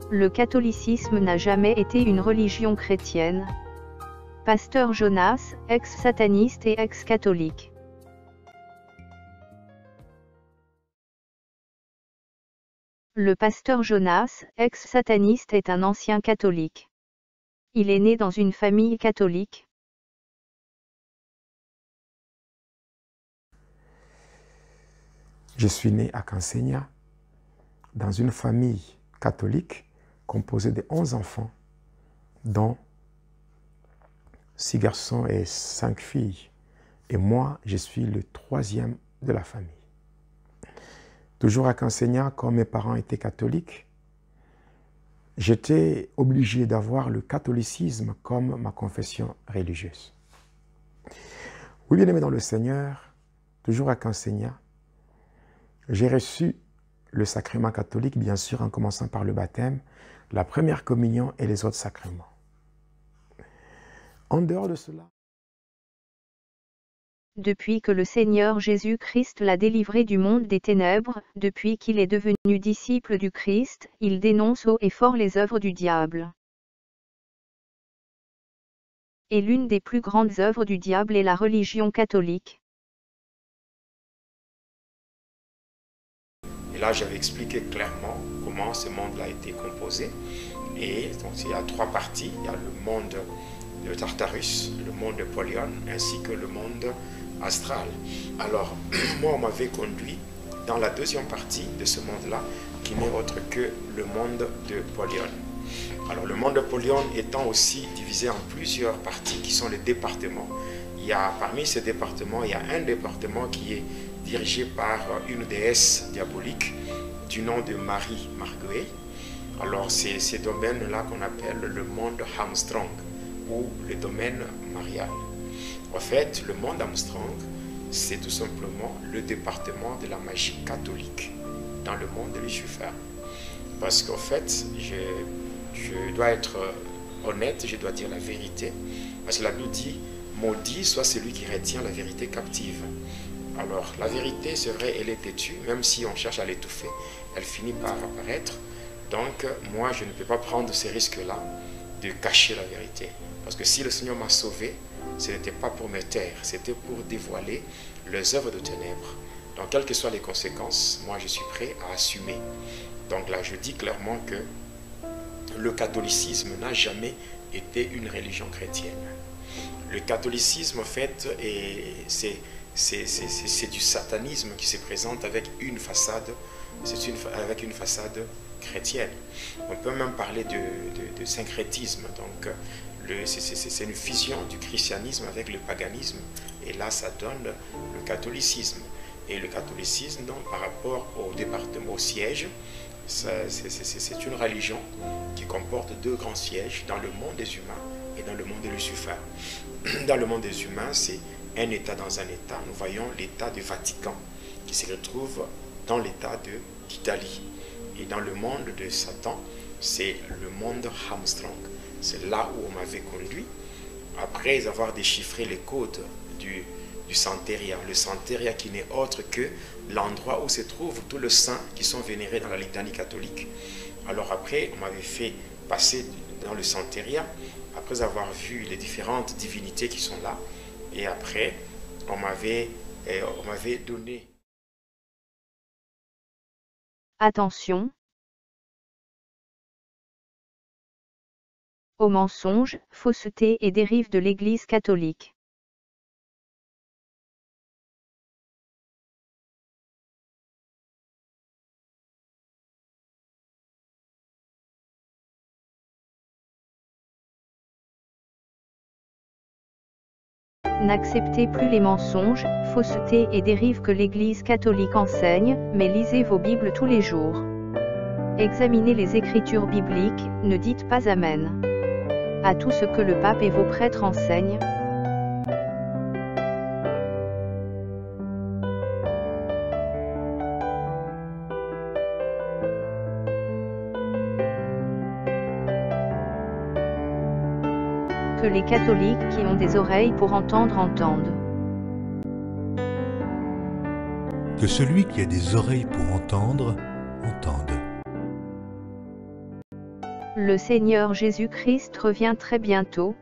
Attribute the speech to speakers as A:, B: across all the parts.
A: Le catholicisme n'a jamais été une religion chrétienne. Pasteur Jonas, ex-sataniste et ex-catholique. Le pasteur Jonas, ex-sataniste, est un ancien catholique. Il est né dans une famille catholique.
B: Je suis né à Cansegna, dans une famille catholique composée de 11 enfants, dont 6 garçons et 5 filles. Et moi, je suis le 3e de la famille. Toujours à Cansegna, comme mes parents étaient catholiques, j'étais obligé d'avoir le catholicisme comme ma confession religieuse. Oui, bien-aimés dans le Seigneur, toujours à Cansegna, j'ai reçu le sacrement catholique, bien sûr, en commençant par le baptême, la première communion et les autres sacrements. En dehors de cela,
A: depuis que le Seigneur Jésus-Christ l'a délivré du monde des ténèbres, depuis qu'il est devenu disciple du Christ, il dénonce haut et fort les œuvres du diable. Et l'une des plus grandes œuvres du diable est la religion catholique.
B: et là, j'avais expliqué clairement comment ce monde-là a été composé. Et donc, il y a 3 parties. Il y a le monde de Tartarus, le monde de Polion, ainsi que le monde astral. Alors, moi, on m'avait conduit dans la 2e partie de ce monde-là, qui n'est autre que le monde de Polion. Alors, le monde de Polion étant aussi divisé en plusieurs parties, qui sont les départements. Parmi ces départements, il y a un département qui est dirigé par une déesse diabolique du nom de Marie Marguerite. Alors, c'est ces domaines-là qu'on appelle le monde Armstrong ou le domaine marial. En fait, le monde Armstrong, c'est tout simplement le département de la magie catholique dans le monde de Lucifer. Parce qu'en fait, je dois être honnête, je dois dire la vérité. Parce que la Bible dit, maudit soit celui qui retient la vérité captive. Alors, la vérité, c'est vrai, elle est têtue, même si on cherche à l'étouffer, elle finit par apparaître. Donc, moi, je ne peux pas prendre ces risques-là de cacher la vérité. Parce que si le Seigneur m'a sauvé, ce n'était pas pour me taire, c'était pour dévoiler les œuvres de ténèbres. Donc, quelles que soient les conséquences, moi, je suis prêt à assumer. Donc là, je dis clairement que le catholicisme n'a jamais été une religion chrétienne. Le catholicisme, en fait, c'est du satanisme qui se présente avec une façade, avec une façade chrétienne. On peut même parler de syncrétisme. Donc, c'est une fusion du christianisme avec le paganisme. Et là, ça donne le catholicisme. Et le catholicisme, donc, par rapport au département, au siège, c'est une religion qui comporte 2 grands sièges dans le monde des humains et dans le monde de Lucifer. Dans le monde des humains, c'est un État dans un État. Nous voyons l'État du Vatican qui se retrouve dans l'État d'Italie. Et dans le monde de Satan, c'est le monde Armstrong. C'est là où on m'avait conduit. Après avoir déchiffré les codes du Santeria. Le Santeria qui n'est autre que l'endroit où se trouvent tous les saints qui sont vénérés dans la litanie catholique. Alors après, on m'avait fait passer dans le Santeria, après avoir vu les différentes divinités qui sont là. Et après, on m'avait donné...
A: Attention aux mensonges, faussetés et dérives de l'Église catholique. N'acceptez plus les mensonges, faussetés et dérives que l'Église catholique enseigne, mais lisez vos Bibles tous les jours. Examinez les Écritures bibliques, ne dites pas Amen à tout ce que le pape et vos prêtres enseignent. Que les catholiques qui ont des oreilles pour entendre entendent.
C: Que celui qui a des oreilles pour entendre, entende.
A: Le Seigneur Jésus-Christ revient très bientôt.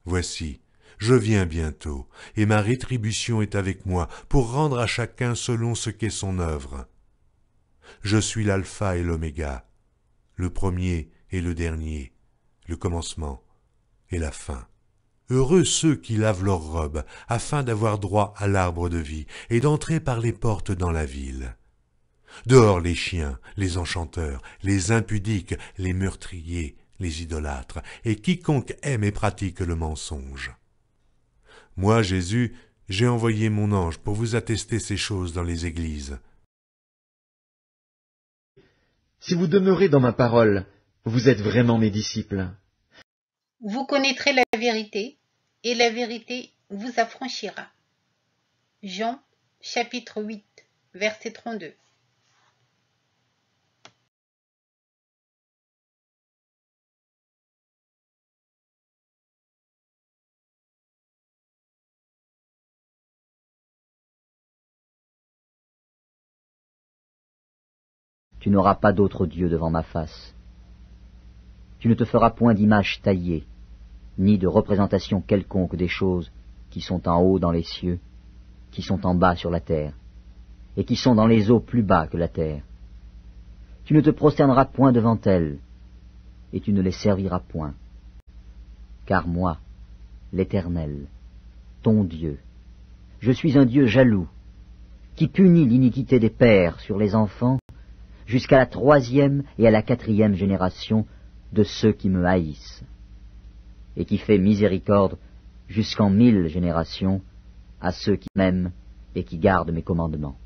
C: Voici, je viens bientôt, et ma rétribution est avec moi, pour rendre à chacun selon ce qu'est son œuvre. Je suis l'alpha et l'oméga, le premier et le dernier, le commencement et la fin. Heureux ceux qui lavent leurs robes, afin d'avoir droit à l'arbre de vie, et d'entrer par les portes dans la ville. Dehors les chiens, les enchanteurs, les impudiques, les meurtriers, les idolâtres, et quiconque aime et pratique le mensonge. Moi, Jésus, j'ai envoyé mon ange pour vous attester ces choses dans les églises.
D: Si vous demeurez dans ma parole, vous êtes vraiment mes disciples.
E: Vous connaîtrez la vérité, et la vérité vous affranchira. Jean, chapitre 8, verset 32.
F: Tu n'auras pas d'autre Dieu devant ma face. Tu ne te feras point d'image taillée, ni de représentation quelconque des choses qui sont en haut dans les cieux, qui sont en bas sur la terre, et qui sont dans les eaux plus bas que la terre. Tu ne te prosterneras point devant elles, et tu ne les serviras point. Car moi, l'Éternel, ton Dieu, je suis un Dieu jaloux, qui punit l'iniquité des pères sur les enfants, jusqu'à la 3e et à la 4e génération de ceux qui me haïssent, et qui fait miséricorde jusqu'en 1000 générations à ceux qui m'aiment et qui gardent mes commandements.